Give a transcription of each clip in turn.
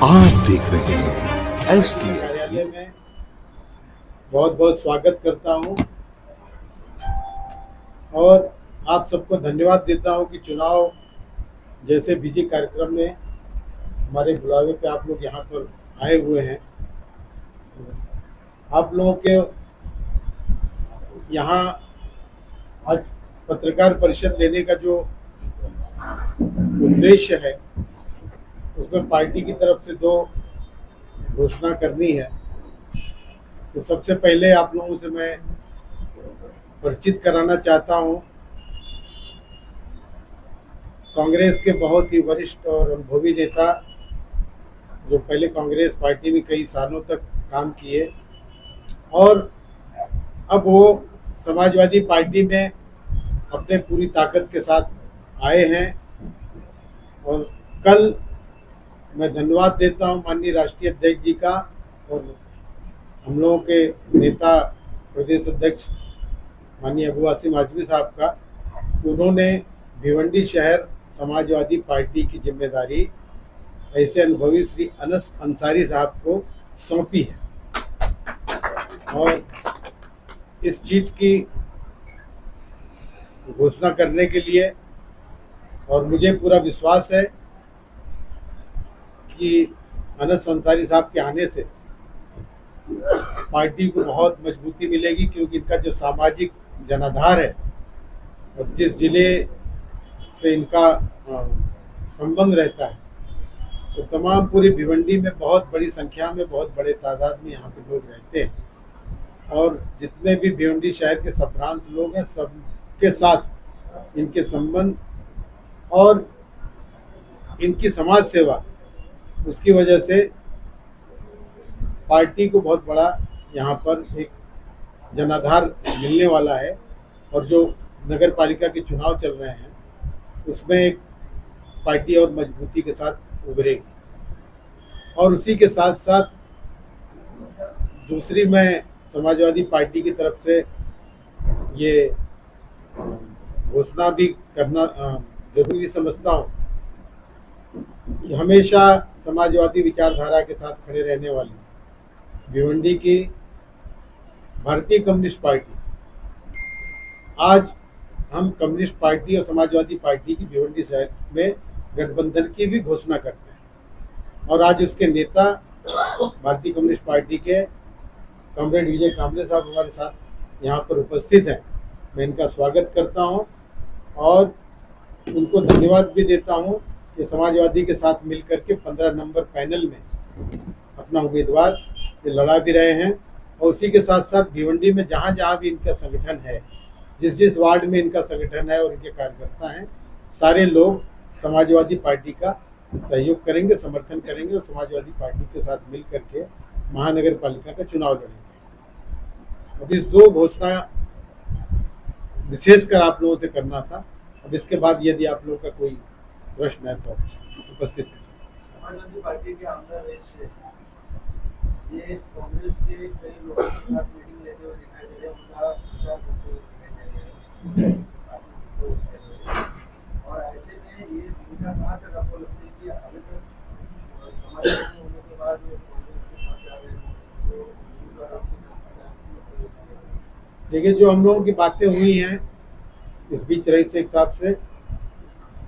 आप देख रहे हैं STS कार्यालय में बहुत बहुत स्वागत करता हूं और आप सबको धन्यवाद देता हूं कि चुनाव जैसे बिजी कार्यक्रम में हमारे बुलावे पे आप लोग यहां पर आए हुए हैं। आप लोगों के यहां आज पत्रकार परिषद लेने का जो उद्देश्य है उसमें पार्टी की तरफ से दो घोषणा करनी है। तो सबसे पहले आप लोगों से मैं परिचित कराना चाहता हूं कांग्रेस के बहुत ही वरिष्ठ और अनुभवी नेता जो पहले कांग्रेस पार्टी में कई सालों तक काम किए और अब वो समाजवादी पार्टी में अपने पूरी ताकत के साथ आए हैं। और कल मैं धन्यवाद देता हूं माननीय राष्ट्रीय अध्यक्ष जी का और हम लोगों के नेता प्रदेश अध्यक्ष माननीय अबू आसिम आजमी साहब का कि उन्होंने भिवंडी शहर समाजवादी पार्टी की जिम्मेदारी ऐसे अनुभवी श्री अनस अंसारी साहब को सौंपी है। और इस चीज की घोषणा करने के लिए और मुझे पूरा विश्वास है कि अनस अंसारी साहब के आने से पार्टी को बहुत मजबूती मिलेगी, क्योंकि इनका जो सामाजिक जनाधार है और जिस जिले से इनका संबंध रहता है तो तमाम पूरी भिवंडी में बहुत बड़ी संख्या में बहुत बड़े तादाद में यहाँ पे लोग रहते हैं और जितने भी भिवंडी शहर के संभ्रांत लोग हैं सबके साथ इनके संबंध और इनकी समाज सेवा, उसकी वजह से पार्टी को बहुत बड़ा यहाँ पर एक जनाधार मिलने वाला है। और जो नगर पालिका के चुनाव चल रहे हैं उसमें एक पार्टी और मजबूती के साथ उभरेगी। और उसी के साथ साथ दूसरी मैं समाजवादी पार्टी की तरफ से ये घोषणा भी करना जरूरी समझता हूँ कि हमेशा समाजवादी विचारधारा के साथ खड़े रहने वाली भिवंडी की भारतीय कम्युनिस्ट पार्टी, आज हम कम्युनिस्ट पार्टी और समाजवादी पार्टी की भिवंडी शहर में गठबंधन की भी घोषणा करते हैं। और आज उसके नेता भारतीय कम्युनिस्ट पार्टी के कॉमरेड विजय कांबले साहब हमारे साथ यहाँ पर उपस्थित हैं। मैं इनका स्वागत करता हूँ और उनको धन्यवाद भी देता हूँ कि समाजवादी के साथ मिलकर के 15 नंबर पैनल में अपना उम्मीदवार ये लड़ा भी रहे हैं। और उसी के साथ साथ भिवंडी में जहाँ जहाँ भी इनका संगठन है, जिस जिस वार्ड में इनका संगठन है और इनके कार्यकर्ता हैं, सारे लोग समाजवादी पार्टी का सहयोग करेंगे, समर्थन करेंगे और समाजवादी पार्टी के साथ मिल करके महानगर पालिका का चुनाव लड़ेंगे। अब इस दो घोषणा विशेषकर आप लोगों से करना था। अब इसके बाद यदि आप लोगों का कोई प्रश्न है तो उपस्थित करें। समाजवादी पार्टी के आमदार रेस से ये कांग्रेस के कई लोगों के साथ मीटिंग लेते हुए दिखाई दे रहे हैं, उनका प्रचार करते हुए दिखाई दे रहे हैं। और ऐसे में ये भूमिका कहाँ तक आपको लगती है कि अभी तक समाजवादी होने के बाद कांग्रेस के साथ जा रहे हैं तो उम्मीदवार आपके साथ। देखिए, जो हम लोगों की बातें हुई हैं इस बीच रईस शेख साहब से,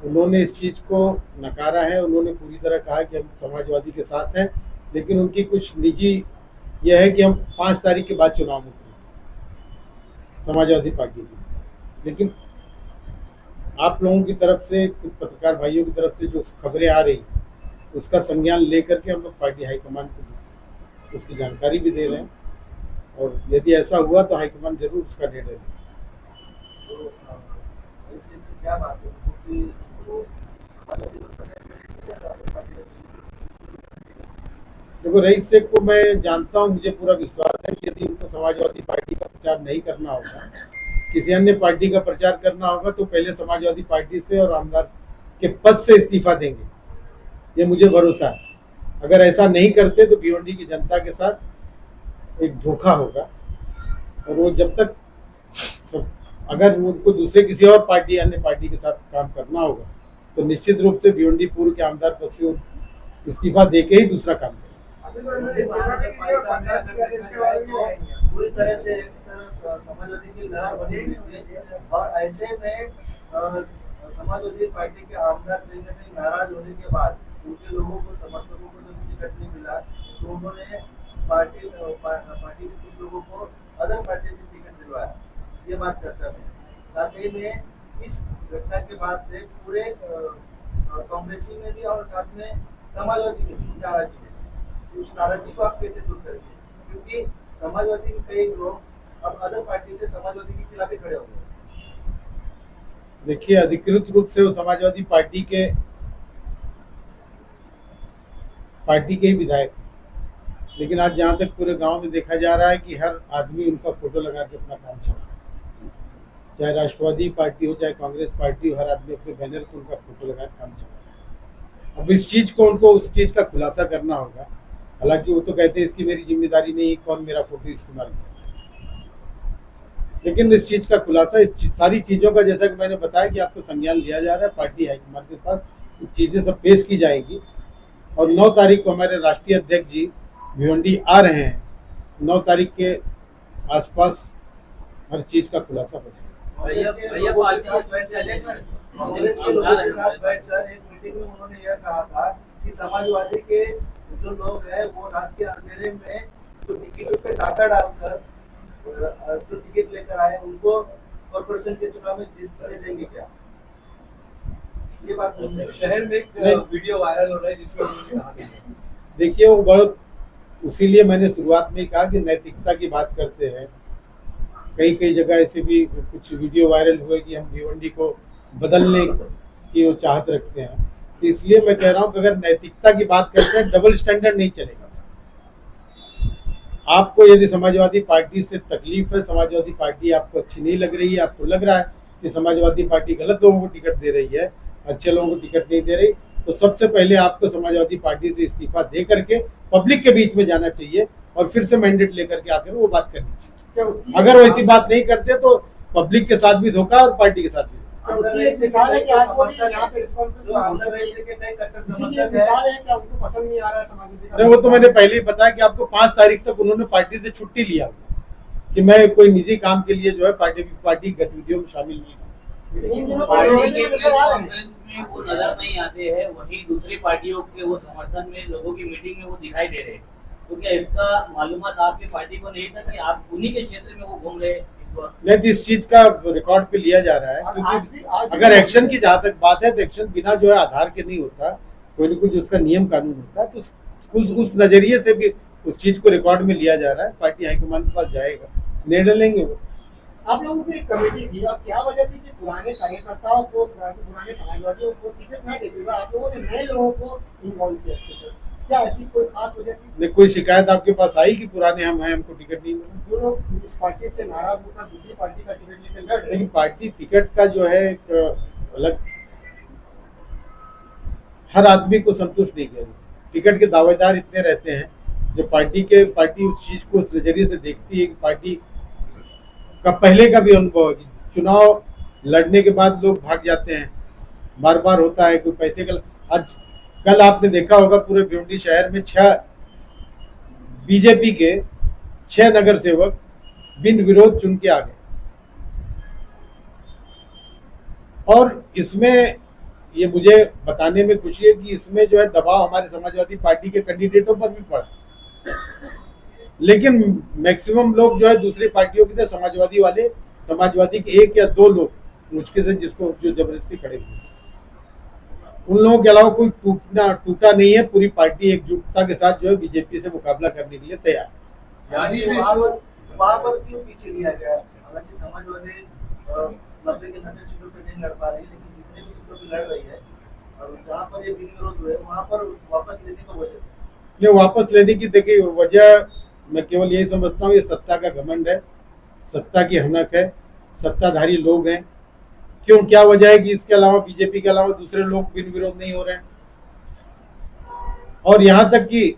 उन्होंने इस चीज़ को नकारा है। उन्होंने पूरी तरह कहा कि हम समाजवादी के साथ हैं, लेकिन उनकी कुछ निजी यह है कि हम 5 तारीख के बाद चुनाव में उतरेंगे समाजवादी पार्टी की। लेकिन आप लोगों की तरफ से, कुछ पत्रकार भाइयों की तरफ से जो खबरें आ रही उसका संज्ञान लेकर के हम लोग पार्टी हाईकमान को उसकी जानकारी भी दे रहे हैं और यदि ऐसा हुआ तो हाईकमान जरूर उसका निर्णय लेगी। तो इससे क्या बात है क्योंकि वो देखो, रईस शेख को मैं जानता हूँ, मुझे पूरा विश्वास है कि यदि उनको समाजवादी पार्टी का प्रचार नहीं करना होगा, किसी अन्य पार्टी का प्रचार करना होगा, तो पहले समाजवादी पार्टी से और आमदार के पद से इस्तीफा देंगे, ये मुझे भरोसा है। अगर ऐसा नहीं करते तो भिवंडी की जनता के साथ एक धोखा होगा। और वो जब तक अगर उनको दूसरे किसी और पार्टी अन्य पार्टी के साथ काम करना होगा तो निश्चित रूप से भिवंडी पूर्व के आमदार पद से इस्तीफा देके ही दूसरा काम करें। पूरी तरह से एक तरफ समाजवादी की लहर बनी हुई थी और ऐसे में समाजवादी पार्टी के आमदार कहीं ना कहीं नाराज होने के बाद उनके लोगों को समर्थकों को जब टिकट नहीं मिला तो उन्होंने पार्टी के कुछ लोगों को अदर पार्टी से टिकट दिलवाया। ये बात चर्चा में। साथ ही में इस घटना के बाद से पूरे कांग्रेसी में भी और साथ में समाजवादी में भी नाराजगी है। उस नाराजगी को आप कैसे दूर करेंगे? क्योंकि समाजवादी के कई लोग अब अदर पार्टी से समाजवादी के खिलाफ ही खड़े हो गए। देखिए, अधिकृत रूप से वो समाजवादी पार्टी के ही विधायक, लेकिन आज जहां तक पूरे गांव में देखा जा रहा है कि हर आदमी उनका फोटो लगा के अपना काम चला रहा है। चाहे राष्ट्रवादी पार्टी हो, चाहे कांग्रेस पार्टी हो, हर आदमी अपने बैनर को उनका फोटो लगा के काम चला रहा है। अब इस चीज को उनको उस चीज का खुलासा करना होगा। हालांकि वो तो कहते हैं इसकी मेरी जिम्मेदारी नहीं, कौन मेरा फोटो इस्तेमाल करे, लेकिन इस चीज का खुलासा, इस सारी चीजों का, जैसा कि मैंने बताया कि आपको संज्ञान लिया जा रहा है, पार्टी हाईकमान के पास ये चीजें सब पेश की जाएगी और 9 तारीख को हमारे राष्ट्रीय अध्यक्ष जी भिवंडी आ रहे हैं। 9 तारीख के आसपास हर चीज का खुलासा हो जाएगा। कांग्रेस के लोगों के साथ बैठकर एक मीटिंग में उन्होंने यह कहा था कि समाजवादी के जो लोग हैं वो रात के अंधेरे में जो टिकटों पे डाका डालकर जो टिकट लेकर आए उनको कॉर्पोरेशन के चुनाव में जीत कर देंगे क्या? ये बात शहर में एक वीडियो वायरल हो रहा है जिसमें उन्होंने कहा, देखिए वो बहुत, उसीलिए मैंने शुरुआत में ही कहा कि नैतिकता की बात करते हैं। कई जगह ऐसे भी कुछ वीडियो वायरल हुए कि हम भिवंडी को बदलने की वो चाहत रखते हैं। तो इसलिए मैं कह रहा हूँ कि अगर नैतिकता की बात करते हैं, डबल स्टैंडर्ड नहीं चलेगा। आपको यदि समाजवादी पार्टी से तकलीफ है, समाजवादी पार्टी आपको अच्छी नहीं लग रही है, आपको लग रहा है कि समाजवादी पार्टी गलत लोगों को टिकट दे रही है, अच्छे लोगों को टिकट नहीं दे रही, तो सबसे पहले आपको समाजवादी पार्टी से इस्तीफा दे करके पब्लिक के बीच में जाना चाहिए और फिर से मैंडेट लेकर के आकर वो बात करनी चाहिए। अगर वो ऐसी बात नहीं करते तो पब्लिक के साथ भी धोखा और पार्टी के साथ भी। उसकी एक मिसाल है कि आज वो यहाँ पे पसंद नहीं आ रहा है समाजवादी। वो तो मैंने पहले ही बताया कि आपको 5 तारीख तक उन्होंने पार्टी से छुट्टी लिया कि मैं कोई निजी काम के लिए जो है पार्टी गतिविधियों में शामिल नहीं हूँ। पार्टी के प्रेस कॉन्फ्रेंस में वो नजर नहीं आते हैं, वहीं दूसरी पार्टियों के वो समर्थन में लोगों की मीटिंग में वो दिखाई दे रहे हैं। तो क्या इसका मालूमात आपकी पार्टी को नहीं था कि आप उन्हीं के क्षेत्र में वो घूम रहे? नहीं, इस चीज का रिकॉर्ड पे लिया जा रहा है, क्योंकि अगर एक्शन की जहाँ तक बात है तो एक्शन बिना जो है आधार के नहीं होता, कोई न कुछ उसका नियम कानून होता है। तो उस नजरिए से भी उस चीज को रिकॉर्ड में लिया जा रहा है। पार्टी हाईकमान के पास जाएगा, निर्णय लेंगे वो। आप लोगों की एक कमेटी थी, अब क्या वजह थी कि पुराने कार्यकर्ताओं को, पुराने समाजवादियों को टिकट नहीं देते हुए आप लोगों ने नए लोगों को इन्वॉल्व किया इसके? क्या ऐसी कोई खास वजह थी? नहीं, कोई शिकायत आपके पास आई कि पुराने हम हैं, हमको टिकट नहीं मिला? जो लोग इस पार्टी से नाराज होकर दूसरी पार्टी का टिकट लेकर लड़ रहे, लेकिन पार्टी टिकट का जो है एक अलग, हर आदमी को संतुष्ट नहीं किया। टिकट के दावेदार इतने रहते हैं जो पार्टी उस चीज को उस नजरिए से देखती है कि पार्टी का पहले का भी अनुभव है कि चुनाव लड़ने के बाद लोग भाग जाते हैं, बार होता है कोई पैसे का। आज कल आपने देखा होगा पूरे भिवंडी शहर में 6 बीजेपी के 6 नगर सेवक बिन विरोध चुन के आ गए। और इसमें ये मुझे बताने में खुशी है कि इसमें जो है दबाव हमारे समाजवादी पार्टी के कैंडिडेटों पर भी पड़ा, लेकिन मैक्सिमम लोग जो है दूसरी पार्टियों के थे, समाजवादी के 1 या 2 लोग मुश्किल से जिसको जो जबरदस्ती खड़े हुए, उन लोगों के अलावा कोई टूटा नहीं है। पूरी पार्टी एकजुटता के साथ जो है बीजेपी से मुकाबला करने के लिए तैयार है। वहाँ पर क्यों पीछे लिया गया? हालांकि समाजवादी 90 के 90 सीटों पे नहीं लड़ पा रही, लेकिन जितने भी सीटों पे लड़ रही है और जहाँ पर ये विरोध हुए वहाँ पर वापस लेने का वजह? ये वापस लेने की देखिए वजह मैं केवल यही समझता हूँ, ये सत्ता का घमंड है, सत्ता की हनक है, सत्ताधारी लोग हैं। क्यों, क्या वजह है कि इसके अलावा बीजेपी के अलावा दूसरे लोग बिन विरोध नहीं हो रहे हैं? और यहाँ तक कि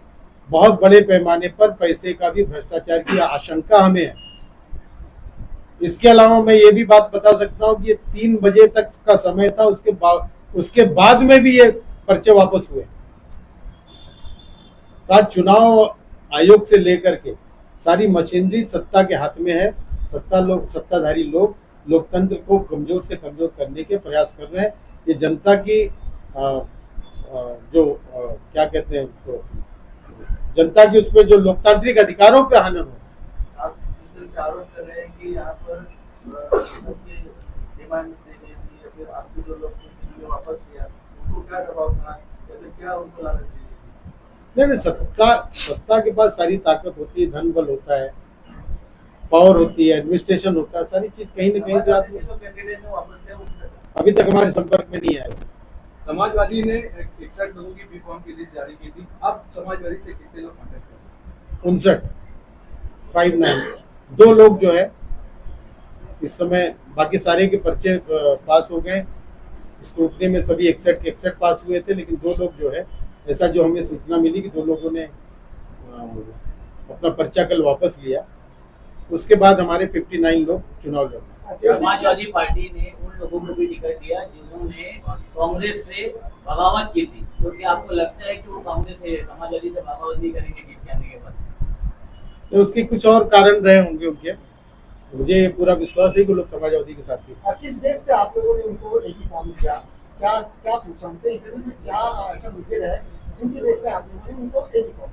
बहुत बड़े पैमाने पर पैसे का भी भ्रष्टाचार की आशंका हमें है। इसके अलावा मैं ये भी बात बता सकता हूँ कि ये 3 बजे तक का समय था, उसके बाद में भी ये पर्चे वापस हुए। तो आज चुनाव आयोग से लेकर के सारी मशीनरी सत्ता के हाथ में है। सत्ताधारी लोग लोकतंत्र को कमजोर से कमजोर करने के प्रयास कर रहे हैं। ये जनता की क्या कहते हैं उसको, जनता की उसमें जो लोकतांत्रिक अधिकारों पे हनन हो। आप जिस तरह से आरोप कर रहे हैं कि यहाँ पर डिमांड देने की या फिर आपके जो लोग वापस किया उनको क्या दबाव था या फिर क्या उनको लालच दी? नहीं, सत्ता के पास सारी ताकत होती है, धन बल होता है, पावर होती है, एडमिनिस्ट्रेशन होता है, सारी चीज कहीं न कहीं से आती है। जो कैंडिडेट ने वापस किया वो अभी तक हमारे संपर्क में नहीं आया। समाजवादी ने 61 लोगों की बी फॉर्म की लिस्ट जारी की थी। अब समाजवादी से कितने लोग कॉन्टेस्ट कर रहे हैं? 59 2 लोग जो है इस समय, बाकी सारे के पर्चे पास हो गए। स्क्रूटनी में सभी 61 के 61 पास हुए थे, लेकिन 2 लोग जो है, ऐसा जो हमें सूचना मिली कि 2 लोगों ने अपना पर्चा कल वापस लिया। उसके बाद हमारे 59 लोग चुनाव लड़ रहे हैं। समाजवादी पार्टी ने उन लोगों को भी टिकट दिया जिन्होंने कांग्रेस से बगावत की थी, तो क्या आपको लगता है कि वो कांग्रेस से समाजवादी से बगावत नहीं करेंगे जीत के आने के बाद? तो उसके कुछ और कारण रहे होंगे उनके। मुझे ये पूरा विश्वास है कि लोग समाजवादी के साथ थे। किस बेस पे आप लोगों ने उनको एक ही फॉर्म दिया? क्या क्या पूछा उनसे इंटरव्यू में, क्या ऐसा मुद्दे रहे जिनके बेस पे आप लोगों ने उनको एक ही फॉर्म?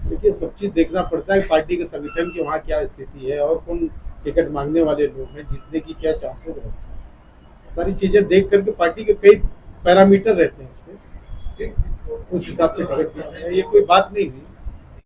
देखिए, सब चीज देखना पड़ता है, पार्टी के संगठन की वहाँ क्या स्थिति है और कौन टिकट मांगने वाले लोग हैं, जीतने की क्या चांसेस रहते हैं, सारी चीजें देख करके पार्टी के कई पैरामीटर रहते हैं इसमें, उस हिसाब से टिकट दिया। ये कोई बात नहीं हुई।